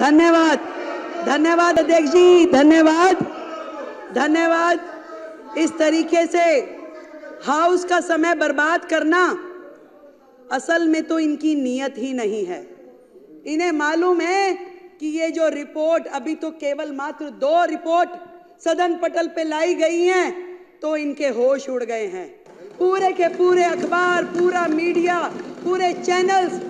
धन्यवाद, धन्यवाद अध्यक्ष जी, धन्यवाद, धन्यवाद। इस तरीके से हाउस का समय बर्बाद करना असल में तो इनकी नीयत ही नहीं है। इन्हें मालूम है कि ये जो रिपोर्ट, अभी तो केवल मात्र 2 रिपोर्ट सदन पटल पे लाई गई हैं, तो इनके होश उड़ गए हैं। पूरे के पूरे अखबार, पूरा मीडिया, पूरे चैनल्स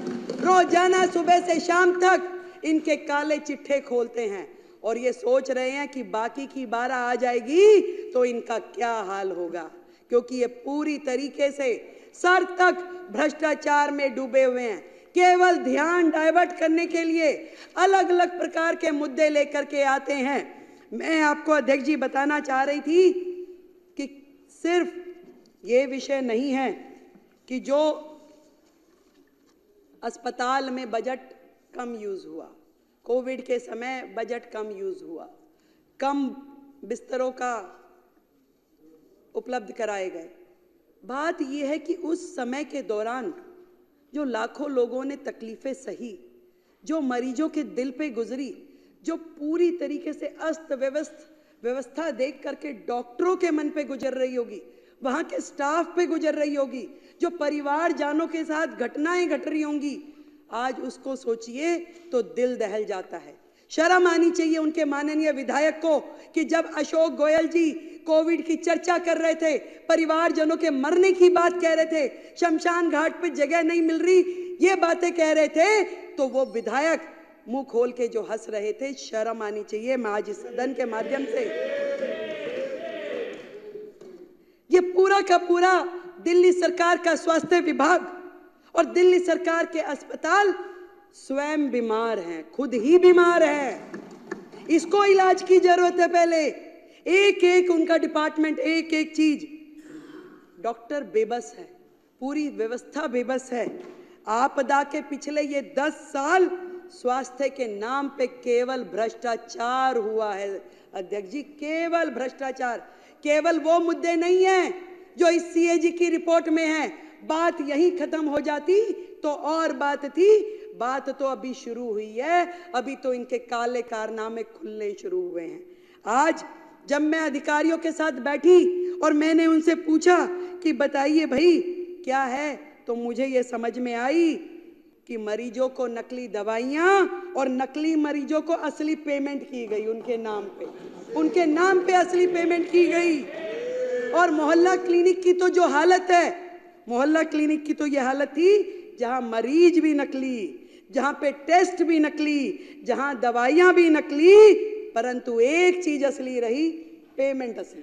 रोजाना सुबह से शाम तक इनके काले चिट्ठे खोलते हैं और ये सोच रहे हैं कि बाकी की 12 आ जाएगी तो इनका क्या हाल होगा, क्योंकि ये पूरी तरीके से सर तक भ्रष्टाचार में डूबे हुए हैं। केवल ध्यान डाइवर्ट करने के लिए अलग अलग प्रकार के मुद्दे लेकर के आते हैं। मैं आपको अध्यक्ष जी बताना चाह रही थी कि सिर्फ ये विषय नहीं है कि जो अस्पताल में बजट कम यूज हुआ, कोविड के समय बजट कम यूज हुआ, कम बिस्तरों का उपलब्ध कराए गए। बात यह है कि उस समय के दौरान जो लाखों लोगों ने तकलीफें सही, जो मरीजों के दिल पे गुजरी, जो पूरी तरीके से अस्त व्यवस्था देख करके डॉक्टरों के मन पे गुजर रही होगी, वहां के स्टाफ पे गुजर रही होगी, जो परिवार जानों के साथ घटनाएं घट रही होंगी, आज उसको सोचिए तो दिल दहल जाता है। शर्म आनी चाहिए उनके माननीय विधायक को कि जब अशोक गोयल जी कोविड की चर्चा कर रहे थे, परिवारजनों के मरने की बात कह रहे थे, शमशान घाट पे जगह नहीं मिल रही, ये बातें कह रहे थे, तो वो विधायक मुंह खोल के जो हंस रहे थे, शर्म आनी चाहिए। मैं आज इस सदन के माध्यम से ये पूरा का पूरा दिल्ली सरकार का स्वास्थ्य विभाग और दिल्ली सरकार के अस्पताल स्वयं बीमार हैं, खुद ही बीमार हैं। इसको इलाज की जरूरत है। पहले एक एक उनका डिपार्टमेंट, एक एक चीज, डॉक्टर बेबस है, पूरी व्यवस्था बेबस है। आपदा के पिछले ये 10 साल स्वास्थ्य के नाम पे केवल भ्रष्टाचार हुआ है अध्यक्ष जी, केवल भ्रष्टाचार। केवल वो मुद्दे नहीं हैं जो इस सीएजी की रिपोर्ट में है। बात यहीं खत्म हो जाती तो और बात थी, बात तो अभी शुरू हुई है। अभी तो इनके काले कारनामे खुलने शुरू हुए हैं। आज जब मैं अधिकारियों के साथ बैठी और मैंने उनसे पूछा कि बताइए भाई क्या है, तो मुझे ये समझ में आई कि मरीजों को नकली दवाइयां और नकली मरीजों को असली पेमेंट की गई उनके नाम पे असली पेमेंट की गई। और मोहल्ला क्लिनिक की तो जो हालत है, मोहल्ला क्लिनिक की तो ये हालत थी जहां मरीज भी नकली, जहां पे टेस्ट भी नकली, जहां दवाइयां भी नकली, परंतु एक चीज असली रही, पेमेंट असली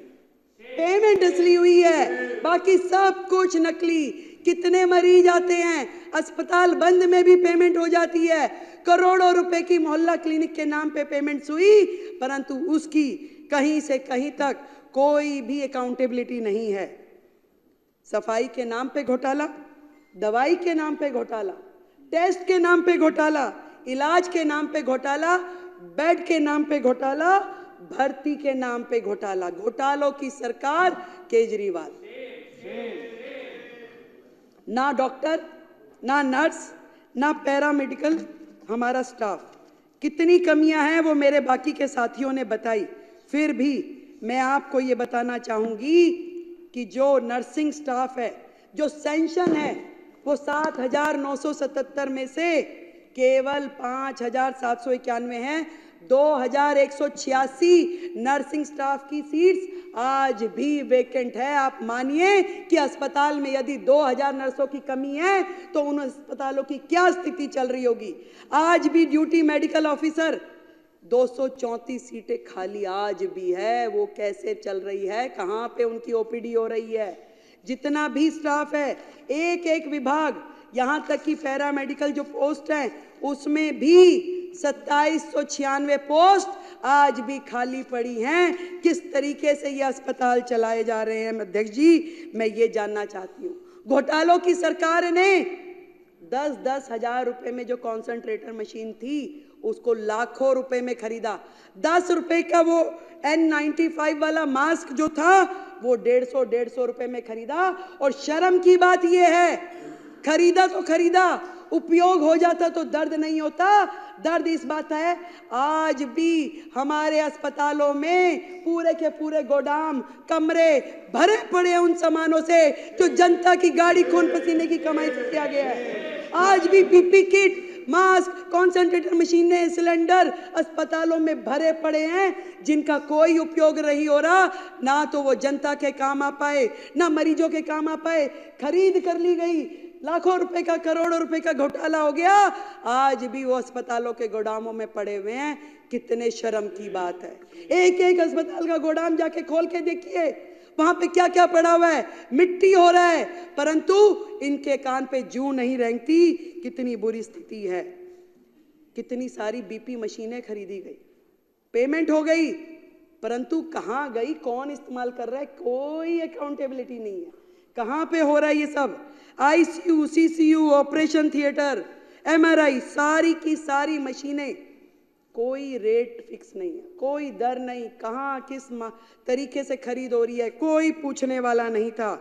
हुई है, बाकी सब कुछ नकली। कितने मरीज आते हैं, अस्पताल बंद में भी पेमेंट हो जाती है, करोड़ों रुपए की मोहल्ला क्लिनिक के नाम पे पेमेंट हुई, परंतु उसकी कहीं से कहीं तक कोई भी अकाउंटेबिलिटी नहीं है। सफाई के नाम पे घोटाला, दवाई के नाम पे घोटाला, टेस्ट के नाम पे घोटाला, इलाज के नाम पे घोटाला, बेड के नाम पे घोटाला, भर्ती के नाम पे घोटाला। घोटालों की सरकार केजरीवाल। ना डॉक्टर, ना नर्स, ना पैरामेडिकल हमारा स्टाफ। कितनी कमियां हैं वो मेरे बाकी के साथियों ने बताई। फिर भी मैं आपको ये बताना चाहूंगी कि जो नर्सिंग स्टाफ है, जो सेंशन है, वो 7,977 में से केवल 5,791 हैं। 2,186 नर्सिंग स्टाफ की सीट्स आज भी वेकेंट है। आप मानिए कि अस्पताल में यदि 2,000 नर्सों की कमी है तो उन अस्पतालों की क्या स्थिति चल रही होगी। आज भी ड्यूटी मेडिकल ऑफिसर 234 सीटें खाली आज भी है। वो कैसे चल रही है, कहां पे उनकी ओपीडी हो रही है। जितना भी स्टाफ है, एक एक विभाग, यहां तक कि पैरामेडिकल जो पोस्ट है उसमें भी 2796 पोस्ट आज भी खाली पड़ी हैं। किस तरीके से ये अस्पताल चलाए जा रहे हैं अध्यक्ष जी, मैं ये जानना चाहती हूँ। घोटालों की सरकार ने 10-10 हजार रुपए में जो कॉन्सेंट्रेटर मशीन थी उसको लाखों रुपए में खरीदा। 10 रुपए का वो N95 वाला मास्क जो था वो 150 रुपए में खरीदा। और शर्म की बात ये है, खरीदा तो खरीदा, उपयोग हो जाता तो दर्द नहीं होता। दर्द इस बात है, आज भी हमारे अस्पतालों में पूरे के पूरे गोदाम कमरे भरे पड़े हैं उन सामानों से जो जनता की गाड़ी खून पसीने की कमाई से किया गया है। आज भी पीपी किट, मास्क, कॉन्सेंट्रेटर मशीनें, सिलेंडर अस्पतालों में भरे पड़े हैं जिनका कोई उपयोग नहीं हो रहा, ना तो वो जनता के काम आ पाए ना मरीजों के काम आ पाए। खरीद कर ली गई, लाखों रुपए का, करोड़ों रुपए का घोटाला हो गया, आज भी वो अस्पतालों के गोदामों में पड़े हुए हैं। कितने शर्म की बात है। एक एक अस्पताल का गोदाम जाके खोल के देखिए, वहां पे क्या क्या पड़ा हुआ है, मिट्टी हो रहा है, परंतु इनके कान पे जूं नहीं रेंगती। कितनी बुरी स्थिति है। कितनी सारी बीपी मशीनें खरीदी गई, पेमेंट हो गई, परंतु कहां गई, कौन इस्तेमाल कर रहा है, कोई अकाउंटेबिलिटी नहीं है। कहां पे हो रहा है ये सब? ICU, CCU, operation theatre, MRI, सारी की सारी मशीनें, कोई रेट फिक्स नहीं है, कोई दर नहीं, कहां किस तरीके से खरीद हो रही है, कोई पूछने वाला नहीं था।